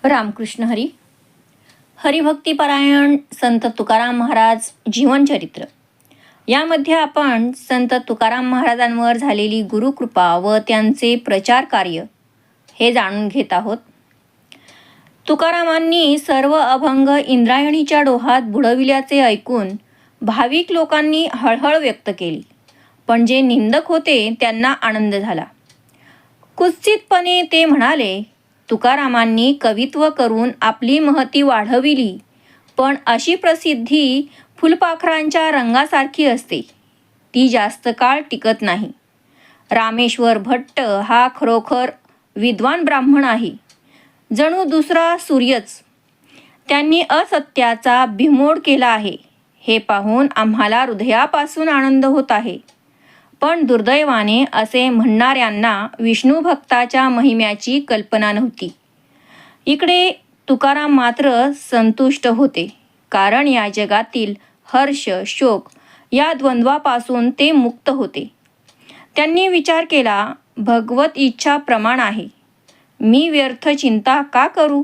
रामकृष्ण हरी. हरिभक्तिपरायण संत तुकाराम महाराज जीवनचरित्र यामध्ये आपण संत तुकाराम महाराजांवर झालेली गुरुकृपा व त्यांचे प्रचार कार्य हे जाणून घेत आहोत. तुकारामांनी सर्व अभंग इंद्रायणीच्या डोहात बुडविल्याचे ऐकून भाविक लोकांनी हळहळ व्यक्त केली, पण जे निंदक होते त्यांना आनंद झाला. कुत्सितपणे ते म्हणाले, तुकारामांनी कवित्व करून आपली महती वाढविली, पण अशी प्रसिद्धी फुलपाखरांच्या रंगासारखी असते, ती जास्त काळ टिकत नाही. रामेश्वर भट्ट हा खरोखर विद्वान ब्राह्मण आहे, जणू दुसरा सूर्यच. त्यांनी असत्याचा बिमोड केला आहे, हे पाहून आम्हाला हृदयापासून आनंद होत आहे. पण दुर्दैवाने असे म्हणणाऱ्यांना विष्णू भक्ताच्या महिम्याची कल्पना नव्हती. इकडे तुकाराम मात्र संतुष्ट होते, कारण या जगातील हर्ष शोक या द्वंद्वापासून ते मुक्त होते. त्यांनी विचार केला, भगवत इच्छा प्रमाण आहे, मी व्यर्थ चिंता का करू.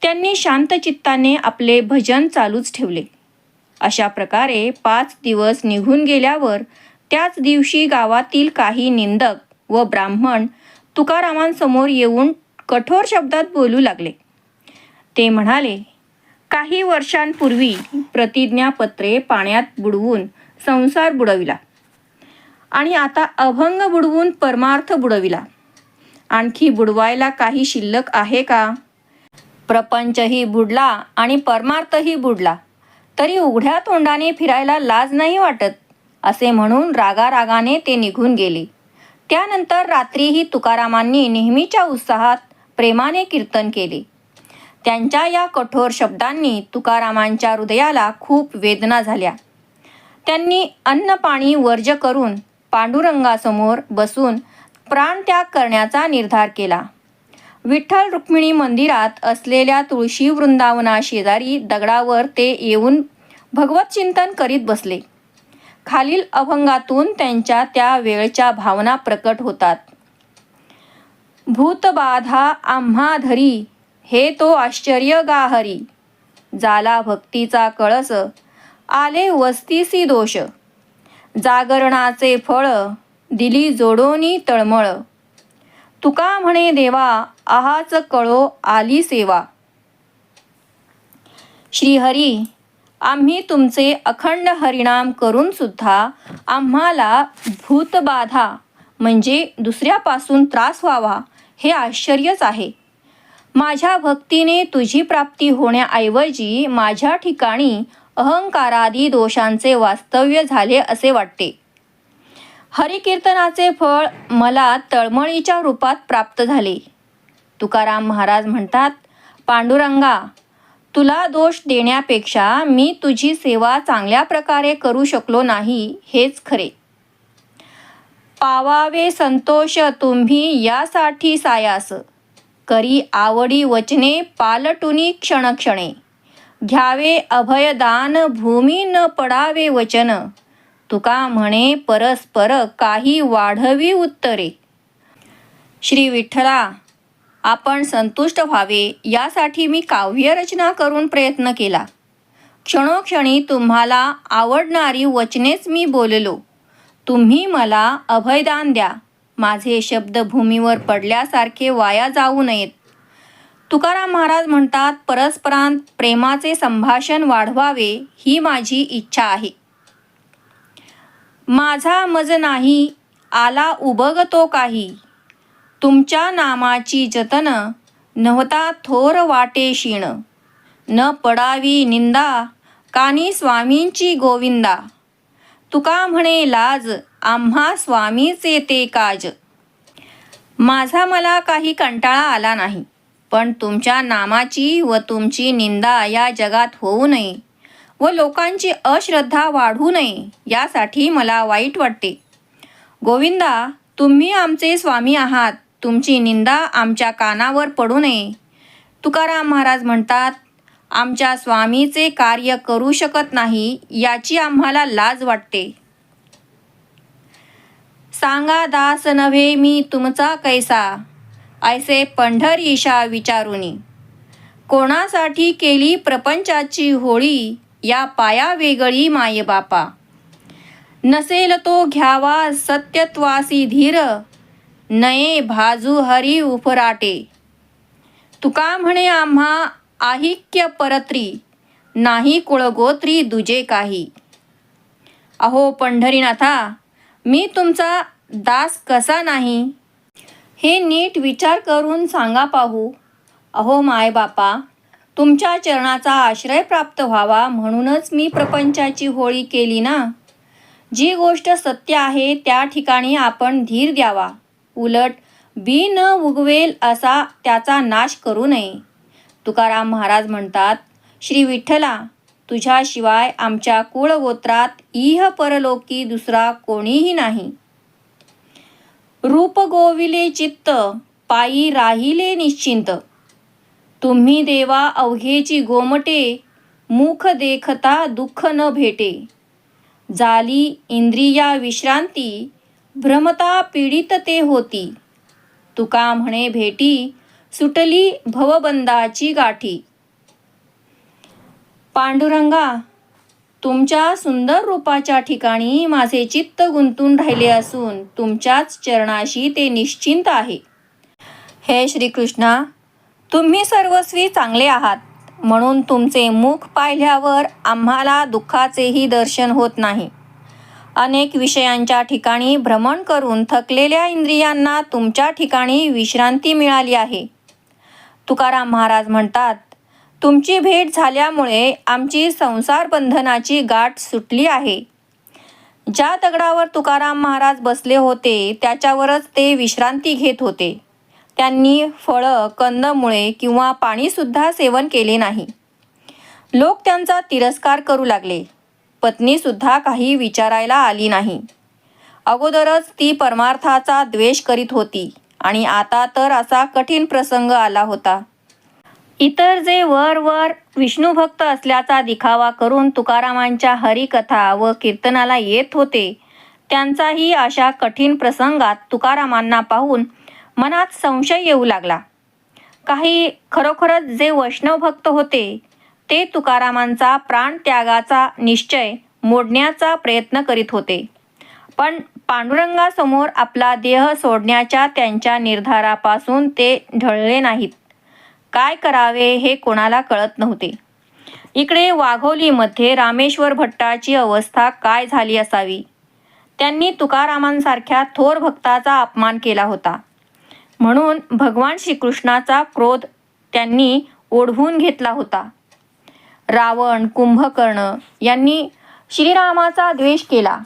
त्यांनी शांत चित्ताने आपले भजन चालूच ठेवले. अशा प्रकारे 5 दिवस निघून गेल्यावर त्याच दिवशी गावातील काही निंदक व ब्राह्मण तुकारामांसमोर येऊन कठोर शब्दात बोलू लागले. ते म्हणाले, काही वर्षांपूर्वी प्रतिज्ञापत्रे पाण्यात बुडवून संसार बुडविला आणि आता अभंग बुडवून परमार्थ बुडविला. आणखी बुडवायला काही शिल्लक आहे का? प्रपंचही बुडला आणि परमार्थही बुडला, तरी उघड्या तोंडाने फिरायला लाज नाही वाटत, असे म्हणून रागारागाने ते निघून गेले. त्यानंतर रात्रीही तुकारामांनी नेहमीच्या उत्साहात प्रेमाने कीर्तन केले. त्यांच्या या कठोर शब्दांनी तुकारामांच्या हृदयाला खूप वेदना झाल्या. त्यांनी अन्न पाणी वर्ज करून पांडुरंगासमोर बसून प्राणत्याग करण्याचा निर्धार केला. विठ्ठल रुक्मिणी मंदिरात असलेल्या तुळशी वृंदावनाशेजारी दगडावर ते येऊन भगवत चिंतन करीत बसले. खालील अभंगातून त्यांच्या त्या वेळच्या भावना प्रकट होतात. भूतबाधा आम्हा धरी, हे तो आश्चर्य गाहरी. जाला भक्तीचा कळस, आले वस्तीसी दोष. जागरणाचे फळ, दिली जोडोनी तळमळ. तुका म्हणे देवा, आहाच कळो आली सेवा. श्रीहरी, आम्ही तुमचे अखंड हरिनाम करून सुद्धा आम्हाला भूतबाधा म्हणजे दुसऱ्यापासून त्रास व्हावा हे आश्चर्यच आहे. माझ्या भक्तीने तुझी प्राप्ती होण्याऐवजी माझ्या ठिकाणी अहंकारादी दोषांचे वास्तव्य झाले असे वाटते. हरिकीर्तनाचे फळ मला तळमळीच्या रूपात प्राप्त झाले. तुकाराम महाराज म्हणतात, पांडुरंगा, तुला दोष देण्यापेक्षा मी तुझी सेवा चांगल्या प्रकारे करू शकलो नाही हेच खरे. पावावे संतोष तुम्ही यासाठी सायास, करी आवडी वचने पालटुनी क्षणक्षणे. घ्यावे अभयदान भूमी न पडावे वचन. तुका म्हणे परस्पर काही वाढवी उत्तरे. श्री विठ्ठला, आपण संतुष्ट व्हावे यासाठी मी काव्यरचना करून प्रयत्न केला. क्षणोक्षणी तुम्हाला आवडणारी वचनेच मी बोललो. तुम्ही मला अभयदान द्या, माझे शब्द भूमीवर पडल्यासारखे वाया जाऊ नयेत. तुकाराम महाराज म्हणतात, परस्परांत प्रेमाचे संभाषण वाढवावे ही माझी इच्छा आहे. माझा मज नाही आला उबगतो काही. तुमच्या नामाची जतन नव्हता थोर वाटे शीण. न पडावी निंदा कानी स्वामींची गोविंदा. तुका म्हणे लाज आम्हा स्वामीचे ते काज. माझा मला काही कंटाळा आला नाही, पण तुमच्या नामाची व तुमची निंदा या जगात होऊ नये व लोकांची अश्रद्धा वाढू नये यासाठी मला वाईट वाटते. गोविंदा, तुम्ही आमचे स्वामी आहात, तुमची निंदा आमच्या कानावर पडू नये. तुकाराम महाराज म्हणतात, आमच्या स्वामीचे कार्य करू शकत नाही याची आम्हाला लाज वाटते. सांगा दास नव्हे मी तुमचा कैसा, ऐसे पंढरीशा विचारुनी. कोणासाठी केली प्रपंचाची होळी, या पाया वेगळी मायबापा. नसेल तो घ्यावा सत्यत्वासी धीर, नये भाजू हरी उफराटे. तुका म्हणे आम्हा आहिक्य परत्री, नाही कुळगोत्री दुजे काही. अहो पंढरीनाथा, मी तुमचा दास कसा नाही, हे नीट विचार करून सांगा पाहू. अहो मायबापा, तुमच्या चरणाचा आश्रय प्राप्त व्हावा म्हणूनच मी प्रपंचाची होळी केली ना. जी गोष्ट सत्य आहे त्या ठिकाणी आपण धीर द्यावा, उलट बी न उगवेल असा त्याचा नाश करू नये. तुकाराम महाराज म्हणतात, श्री विठ्ठला, तुझ्याशिवाय आमच्या कुळगोत्रात इह परलोकी दुसरा कोणीही नाही. रूप गोविले चित्त, पायी राहिले निश्चिंत. तुम्ही देवा अवघेची गोमटे, मुख देखता दुःख न भेटे. झाली इंद्रिया विश्रांती, भ्रमता पीडित ते होती. तुका म्हणे भेटी, सुटली भवबंधाची गाठी. पांडुरंगा, तुमच्या सुंदर रूपाच्या ठिकाणी माझे चित्त गुंतून राहिले असून तुमच्याच चरणाशी ते निश्चिंत आहे. हे श्रीकृष्णा, तुम्ही सर्वस्वी चांगले आहात, म्हणून तुमचे मुख पाहिल्यावर आम्हाला दुःखाचेही दर्शन होत नाही. अनेक विषयांच्या ठिकाणी भ्रमण करून थकलेल्या इंद्रियांना तुमच्या ठिकाणी विश्रांती मिळाली आहे. तुकाराम महाराज म्हणतात, तुमची भेट झाल्यामुळे आमची संसार बंधनाची गाठ सुटली आहे. ज्या दगडावर तुकाराम महाराज बसले होते त्याच्यावरच ते विश्रांती घेत होते. त्यांनी फळं, कंदमुळे किंवा पाणीसुद्धा सेवन केले नाही. लोक त्यांचा तिरस्कार करू लागले. पत्नीसुद्धा काही विचारायला आली नाही. अगोदरच ती परमार्थाचा द्वेष करीत होती आणि आता तर असा कठीण प्रसंग आला होता. इतर जे वर विष्णुभक्त असल्याचा दिखावा करून तुकारामांच्या हरिकथा व कीर्तनाला येत होते, त्यांचाही अशा कठीण प्रसंगात तुकारामांना पाहून मनात संशय येऊ लागला. काही खरोखरच जे वैष्णव भक्त होते ते तुकारामांचा प्राणत्यागाचा निश्चय मोडण्याचा प्रयत्न करीत होते. पण पांडुरंगासमोर आपला देह सोडण्याच्या त्यांच्या निर्धारापासून ते ढळले नाहीत. काय करावे हे कोणाला कळत नव्हते. इकडे वाघोलीमध्ये रामेश्वर भट्टाची अवस्था काय झाली असावी. त्यांनी तुकारामांसारख्या थोर भक्ताचा अपमान केला होता, म्हणून भगवान श्रीकृष्णाचा क्रोध त्यांनी ओढवून घेतला होता. रावण, कुंभकर्ण यांनी श्रीरामाचा द्वेष केला.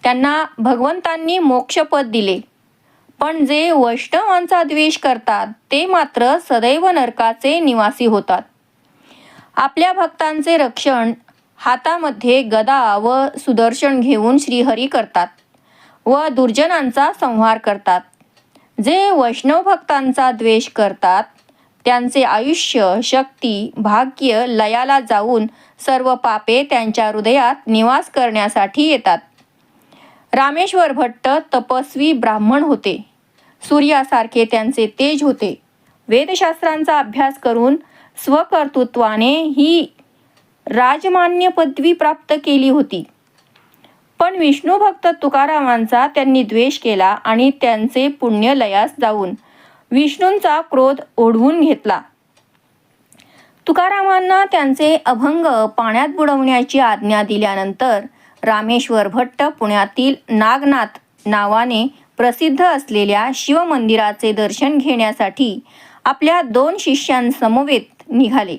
त्यांना भगवंतांनी मोक्षपद दिले. पण जे वैष्णवांचा द्वेष करतात ते मात्र सदैव नरकाचे निवासी होतात. आपल्या भक्तांचे रक्षण हातामध्ये गदा व सुदर्शन घेऊन श्रीहरी करतात व दुर्जनांचा संहार करतात. जे वैष्णव भक्तांचा द्वेष करतात त्यांचे आयुष्य, शक्ती, भाग्य लयाला जाऊन सर्व पापे त्यांच्या हृदयात निवास करण्यासाठी येतात. रामेश्वर भट्ट तपस्वी ब्राह्मण होते. सूर्यासारखे त्यांचे तेज होते. वेदशास्त्रांचा अभ्यास करून स्वकर्तृत्वाने ही राजमान्य पदवी प्राप्त केली होती. पण विष्णुभक्त तुकारामांचा त्यांनी द्वेष केला आणि त्यांचे पुण्य लयास जाऊन विष्णूंचा क्रोध ओढवून घेतला. तुकारामांना त्यांचे अभंग पाण्यात बुडवण्याची आज्ञा दिल्यानंतर रामेश्वर भट्ट पुण्यातील नागनाथ नावाने प्रसिद्ध असलेल्या शिवमंदिराचे दर्शन घेण्यासाठी आपल्या 2 शिष्यांसमवेत निघाले.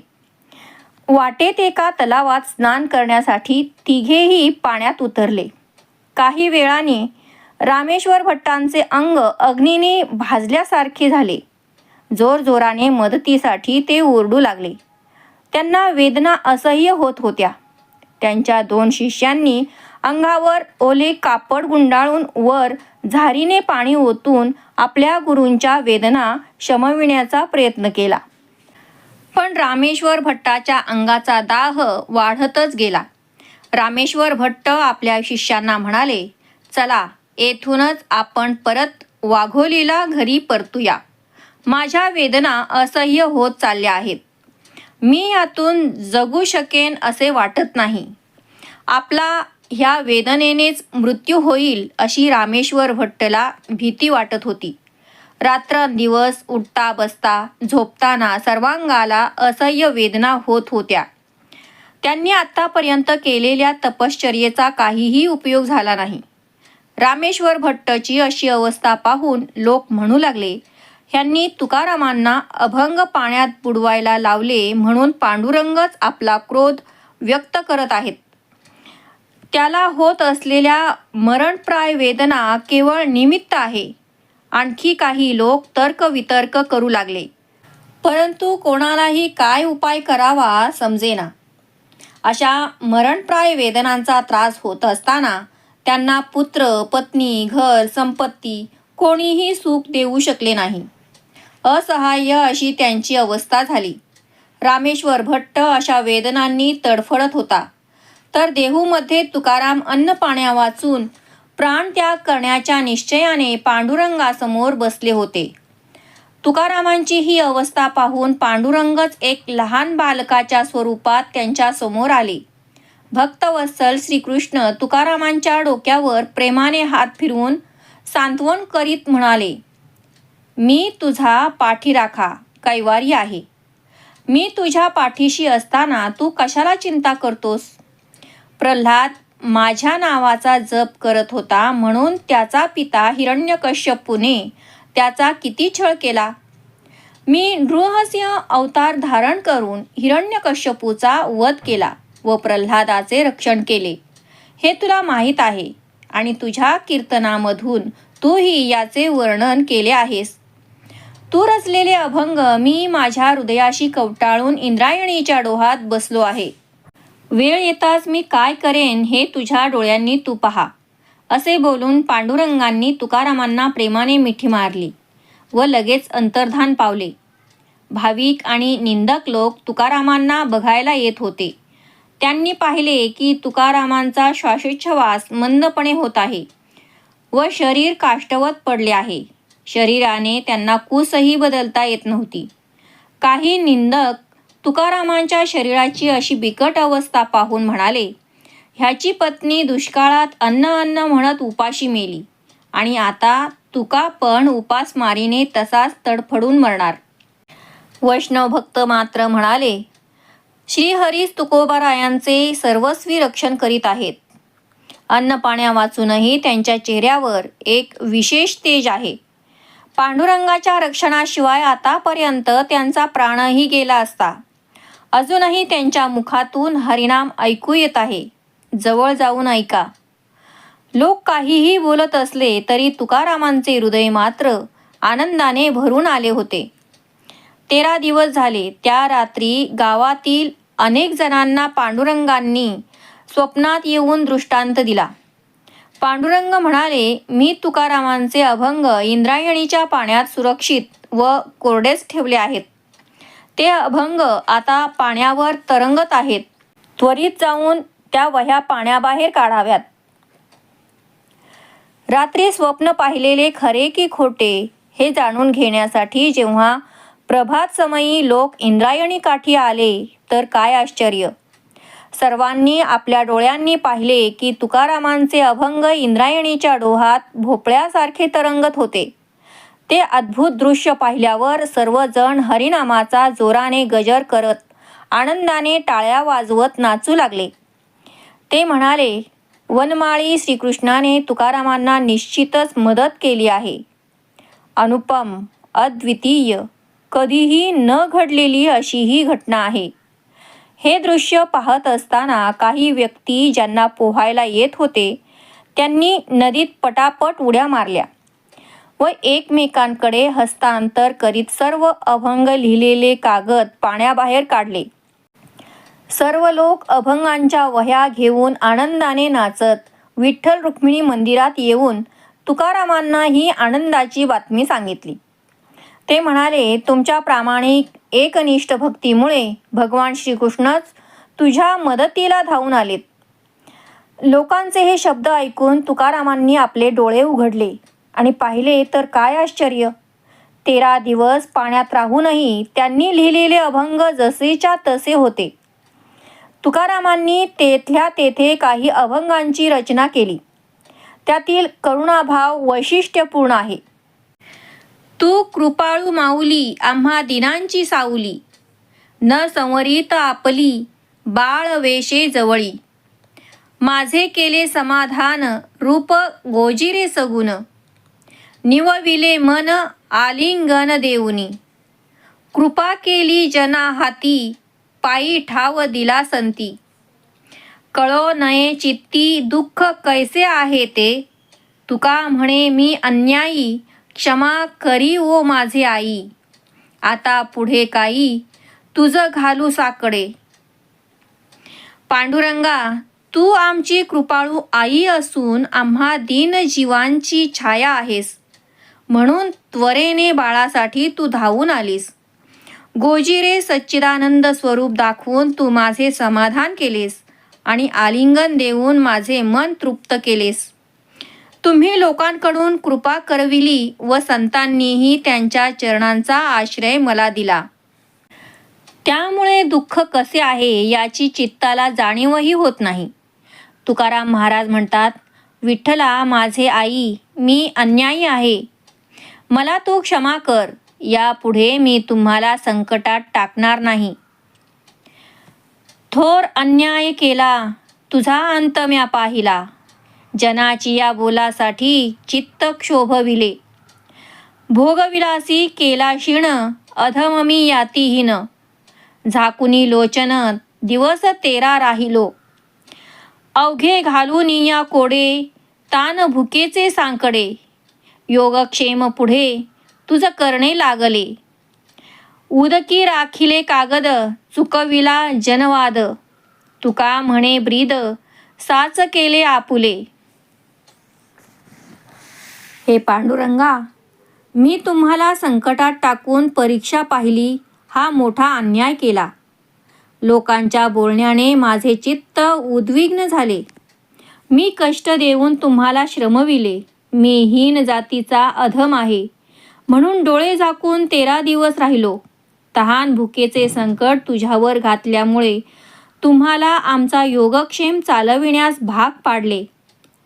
वाटेत एका तलावात स्नान करण्यासाठी तिघेही पाण्यात उतरले. काही वेळाने रामेश्वर भट्टांचे अंग अग्नीने भाजल्यासारखे झाले. जोरजोराने मदतीसाठी ते ओरडू लागले. त्यांना वेदना असह्य होत होत्या. त्यांच्या 2 शिष्यांनी अंगावर ओले कापड गुंडाळून वर झारीने पाणी ओतून आपल्या गुरूंच्या वेदना शमविण्याचा प्रयत्न केला. पण रामेश्वर भट्टाच्या अंगाचा दाह वाढतच गेला. रामेश्वर भट्ट आपल्या शिष्यांना म्हणाले, चला येथूनच आपण परत वाघोलीला घरी परतूया. माझ्या वेदना असह्य होत चालल्या आहेत. मी यातून जगू शकेन असे वाटत नाही. आपला ह्या वेदनेनेच मृत्यू होईल अशी रामेश्वर भट्टला भीती वाटत होती. रात्रंदिवस उठता बसता झोपताना सर्वांगाला असह्य वेदना होत होत्या. त्यांनी आत्तापर्यंत केलेल्या तपश्चर्येचा काहीही उपयोग झाला नाही. रामेश्वर भट्टची अशी अवस्था पाहून लोक म्हणू लागले, ह्यांनी तुकारामांना अभंग पाण्यात बुडवायला लावले म्हणून पांडुरंगच आपला क्रोध व्यक्त करत आहेत. त्याला होत असलेल्या मरणप्राय वेदना केवळ निमित्त आहे. आणखी काही लोक तर्कवितर्क करू लागले, परंतु कोणालाही काय उपाय करावा समजेना. अशा मरणप्राय वेदनांचा त्रास होत असताना त्यांना पुत्र, पत्नी, घर, संपत्ती कोणीही सुख देऊ शकले नाही. असहाय्य अशी त्यांची अवस्था झाली. रामेश्वर भट्ट अशा वेदनांनी तडफडत होता, तर देहूमध्ये तुकाराम अन्न पाण्या वाचून प्राणत्याग करण्याच्या निश्चयाने पांडुरंगासमोर बसले होते. तुकारामांची ही अवस्था पाहून पांडुरंगच एक लहान बालकाच्या स्वरूपात त्यांच्या समोर आले. भक्तवत्सल श्रीकृष्ण तुकारामांच्या डोक्यावर प्रेमाने हात फिरवून सांत्वन करीत म्हणाले, मी तुझा पाठीराखा कैवारी आहे. मी तुझ्या पाठीशी असताना तू कशाला चिंता करतोस? प्रल्हाद माझ्या नावाचा जप करत होता म्हणून त्याचा पिता हिरण्यकश्यपूने त्याचा किती छळ केला. मी नृसिंह अवतार धारण करून हिरण्यकश्यपूचा वध केला व प्रल्हादाचे रक्षण केले, हे तुला माहीत आहे. आणि तुझ्या कीर्तनामधून तूही याचे वर्णन केले आहेस. तू रचलेले अभंग मी माझ्या हृदयाशी कवटाळून इंद्रायणीच्या डोहात बसलो आहे. वेळ येताच मी काय करेन हे तुझ्या डोळ्यांनी तू पहा. असे बोलून पांडुरंगांनी तुकारामांना प्रेमाने मिठी मारली व लगेच अंतर्धान पावले. भाविक आणि निंदक लोक तुकारामांना बघायला येत होते. त्यांनी पाहिले की तुकारामांचा श्वासोच्छवास मंदपणे होत आहे व शरीर काष्ठवत पडले आहे. शरीराने त्यांना कूसही बदलता येत नव्हती. काही निंदक तुकारामांच्या शरीराची अशी बिकट अवस्था पाहून म्हणाले, ह्याची पत्नी दुष्काळात अन्न अन्न म्हणत उपाशी मेली आणि आता तुका पण उपासमारीने तसाच तडफडून मरणार. वैष्णव भक्त मात्र म्हणाले, श्रीहरीच तुकोबारायांचे सर्वस्वी रक्षण करीत आहेत. अन्न पाण्या वाचूनही त्यांच्या चेहऱ्यावर एक विशेष तेज आहे. पांडुरंगाच्या रक्षणाशिवाय आतापर्यंत त्यांचा प्राणही गेला असता. अजूनही त्यांच्या मुखातून हरिनाम ऐकू येत आहे. जवळ जाऊन ऐका. लोक काहीही बोलत असले तरी तुकारामांचे हृदय मात्र आनंदाने भरून आले होते. 13 दिवस झाले. त्या रात्री गावातील अनेक जणांना पांडुरंगांनी स्वप्नात येऊन दृष्टांत दिला. पांडुरंग म्हणाले, मी तुकारामांचे अभंग इंद्रायणीच्या पाण्यात सुरक्षित व कोरडेच ठेवले आहेत. ते अभंग आता पाण्यावर तरंगत आहेत. त्वरित जाऊन त्या वह्या पाण्याबाहेर काढाव्यात. रात्री स्वप्न पाहिलेले खरे की खोटे हे जाणून घेण्यासाठी जेव्हा प्रभात समयी लोक इंद्रायणी काठी आले तर काय आश्चर्य. सर्वांनी आपल्या डोळ्यांनी पाहिले की तुकारामांचे अभंग इंद्रायणीच्या डोहात भोपळ्यासारखे तरंगत होते. ते अद्भुत दृश्य पाहिल्यावर सर्वजण हरिनामाचा जोराने गजर करत आनंदाने टाळ्या वाजवत नाचू लागले. ते म्हणाले, वनमाळी श्रीकृष्णाने तुकारामांना निश्चितच मदत केली आहे. अनुपम, अद्वितीय, कधीही न घडलेली अशी ही घटना आहे. हे दृश्य पाहत असताना काही व्यक्ती ज्यांना पोहायला येत होते त्यांनी नदीत पटापट उड्या मारल्या व एकमेकांकडे हस्तांतर करीत सर्व अभंग लिहिलेले कागद पाण्याबाहेर काढले. सर्व लोक अभंगांच्या वह्या घेऊन आनंदाने नाचत विठ्ठल रुक्मिणी मंदिरात येऊन तुकारामांना ही आनंदाची बातमी सांगितली. ते म्हणाले, तुमच्या प्रामाणिक एकनिष्ठ भक्तीमुळे भगवान श्रीकृष्णच तुझ्या मदतीला धावून आलेत. लोकांचे हे शब्द ऐकून तुकारामांनी आपले डोळे उघडले आणि पाहिले तर काय आश्चर्य. 13 दिवस पाण्यात राहूनही त्यांनी लिहिलेले अभंग जसेच्या तसे होते. तुकारामांनी तेथल्या तेथे काही अभंगांची रचना केली. त्यातील करुणाभाव वैशिष्ट्यपूर्ण आहे. तू कृपाळू माऊली आम्हा दिनांची सावली, न संवरित आपली बाळ वेशे जवळी. माझे केले समाधान रूप गोजिरे सगुण, निवविले मन आलिंगन देऊनी. कृपा केली जना हाती पायी ठाव दिला संती. कळो नये चित्ती दुःख कैसे आहे ते, तुका म्हणे मी अन्यायी क्षमा करी ओ माझे आई. आता पुढे काही तुझ घालू साकडे. पांडुरंगा तू आमची कृपाळू आई असून आम्हा दीन जीवांची छाया आहेस, म्हणून त्वरेने बाळासाठी तू धावून आलीस. गोजिरे सच्चिदानंद स्वरूप दाखवून तू माझे समाधान केलेस आणि आलिंगन देऊन माझे मन तृप्त केलेस. तुम्ही लोकांकडून कृपा करविली व संतांनीही त्यांच्या चरणांचा आश्रय मला दिला. त्यामुळे दुःख कसे आहे याची चित्ताला जाणीवही होत नाही. तुकाराम महाराज म्हणतात, विठ्ठला माझे आई, मी अन्यायी आहे, मला तू क्षमा कर. यापुढे मी तुम्हाला संकटात टाकणार नाही. थोर अन्याय केला तुझा अंत म्या पाहिला, जनाची या बोलासाठी चित्त क्षोभविले. भोगविलासी केला क्षीण अधम मी यातीहीन, झाकुनी लोचन दिवस 13 राहिलो. अवघे घालून या कोडे तान भुकेचे सांकडे, योगक्षेम पुढे तुझ करणे लागले. उदकी राखिले कागद चुकविला जनवाद, तुका म्हणे ब्रीद साच केले आपुले. हे पांडुरंगा, मी तुम्हाला संकटात टाकून परीक्षा पाहिली, हा मोठा अन्याय केला. लोकांच्या बोलण्याने माझे चित्त उद्विग्न झाले. मी कष्ट देऊन तुम्हाला श्रमविले. मी हीन जातीचा अधम आहे, म्हणून डोळे झाकून 13 दिवस राहिलो. तहान भुकेचे संकट तुझ्यावर घातल्यामुळे तुम्हाला आमचा योगक्षेम चालविण्यास भाग पाडले.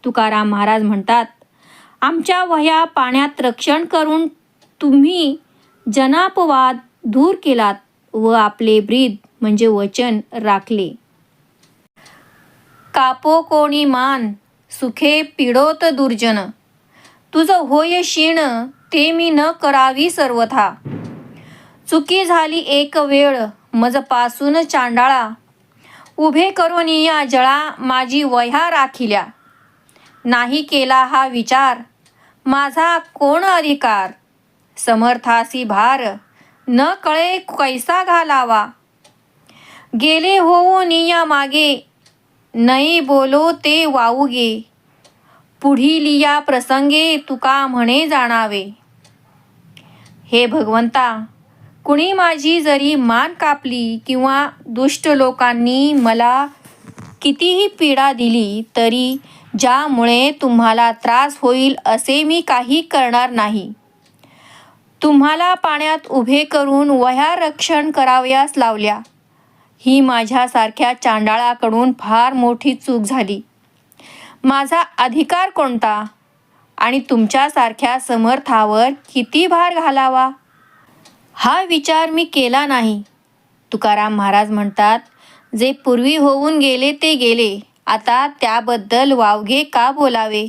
तुकाराम महाराज म्हणतात, आमच्या वह्या पाण्यात रक्षण करून तुम्ही जनापवाद दूर केलात व आपले ब्रीद म्हणजे वचन राखले. कापो कोणी मान सुखे पिडोत दुर्जन, तुझ होय शीण ते मी न करावी सर्वथा. चुकी झाली एक वेळ मजपासून चांडाळा, उभे करून या जळा माझी वह्या राखिल्या. नाही केला हा विचार माझा कोण अधिकार, समर्थासी भार न कळे कैसा घालावा. गेले होऊन या मागे नाही बोलो ते वाऊगे, पुढील या प्रसंगे तुका म्हणे जाणावे. हे भगवंता, कुणी माझी जरी मान कापली किंवा दुष्ट लोकांनी मला कितीही पीडा दिली तरी ज्यामुळे तुम्हाला त्रास होईल असे मी काही करणार नाही. तुम्हाला पाण्यात उभे करून वह्या रक्षण करावयास लावल्या, ही माझ्यासारख्या चांडाळाकडून फार मोठी चूक झाली. माझा अधिकार कोणता आणि तुमच्यासारख्या समर्थावर किती भार घालावा हा विचार मी केला नाही. तुकाराम महाराज म्हणतात, जे पूर्वी होऊन गेले ते गेले, आता त्याबद्दल वावगे का बोलावे.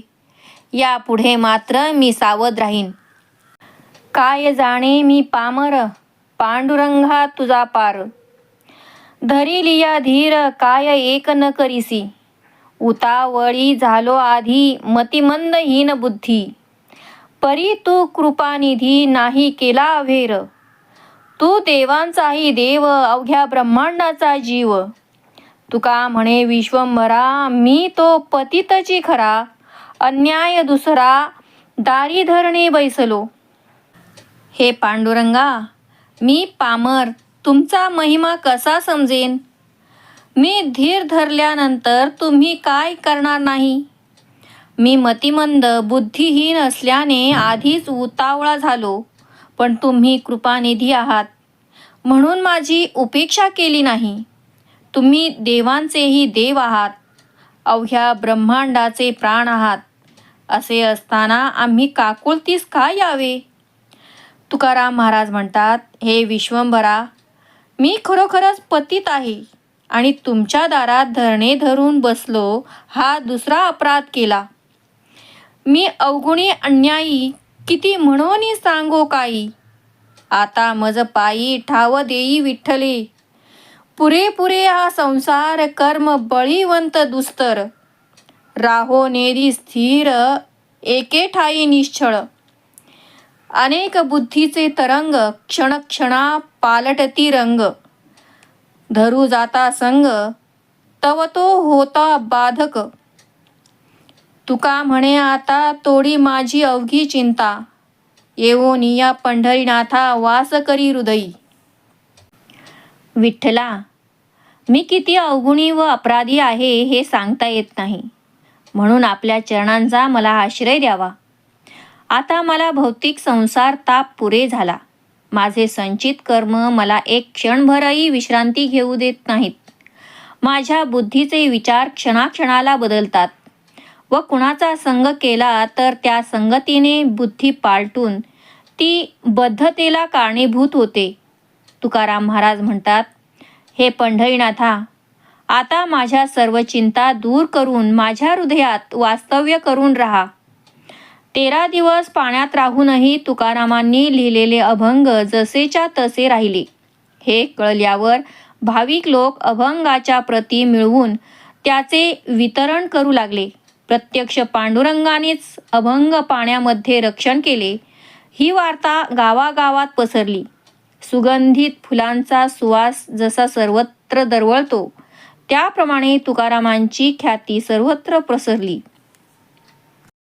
यापुढे मात्र मी सावध राहीन. काय जाणे मी पामर पांडुरंगा तुझा पार, धरी लिया धीर काय एक न करीसी. उतावळी झालो आधी मतिमंद हीन बुद्धी, परी तू कृपानिधी नाही केला अभेर. तू देवांचाही देव अवघ्या ब्रह्मांडाचा जीव, तुका म्हणे विश्वंभरा मी तो पतितची खरा. अन्याय दुसरा दारी धरणे बैसलो. हे पांडुरंगा, मी पामर, तुमचा महिमा कसा समजेन. मी धीर धरल्यानंतर तुम्ही काय करणार नाही. मी मतिमंद बुद्धिहीन असल्याने आधीच उतावळा झालो, पण तुम्ही कृपानिधी आहात म्हणून माझी उपेक्षा केली नाही. तुम्ही देवांचेही देव आहात, अवघ्या ब्रह्मांडाचे प्राण आहात. असे असताना आम्ही काकुळतीस का यावे? तुकाराम महाराज म्हणतात, हे विश्वंभरा, मी खरोखरच पतित आहे आणि तुमच्या दारात धरणे धरून बसलो हा दुसरा अपराध केला. मी अवगुणी अन्यायी किती म्हणून सांगो काही. आता मज पायी ठाव देई विठ्ठले, पुरे हा संसार कर्म बळीवंत दुस्तर. राहो नेरी स्थिर एके ठाई निश्चळ, अनेक बुद्धीचे तरंग क्षणक्षणा पालटती रंग. धरू जाता संग तव तो होता बाधक. तुका म्हणे आता तोडी माझी अवघी चिंता, येऊन या पंढरीनाथा वास करी हृदयी. विठ्ठला, मी किती अवगुणी व अपराधी आहे हे सांगता येत नाही, म्हणून आपल्या चरणांचा मला आश्रय द्यावा. आता मला भौतिक संसार ताप पुरे झाला. माझे संचित कर्म मला एक क्षणभरही विश्रांती घेऊ देत नाहीत. माझ्या बुद्धीचे विचार क्षणाक्षणाला बदलतात व कुणाचा संग केला तर त्या संगतीने बुद्धी पालटून ती बद्धतेला कारणीभूत होते. तुकाराम महाराज म्हणतात, हे पंढरीनाथा, आता माझ्या सर्व चिंता दूर करून माझ्या हृदयात वास्तव्य करून राहा. 13 दिवस पाण्यात राहूनही तुकारामांनी लिहिलेले अभंग जसेच्या तसे राहिले. हे कळल्यावर भाविक लोक अभंगाच्या प्रती मिळवून त्याचे वितरण करू लागले. प्रत्यक्ष पांडुरंगानेच अभंग पाण्यामध्ये रक्षण केले. ही वार्ता गावागावात पसरली. सुगंधित फुलांचा सुवास जसा सर्वत्र दरवळतो, त्याप्रमाणे तुकारामांची ख्याती सर्वत्र पसरली.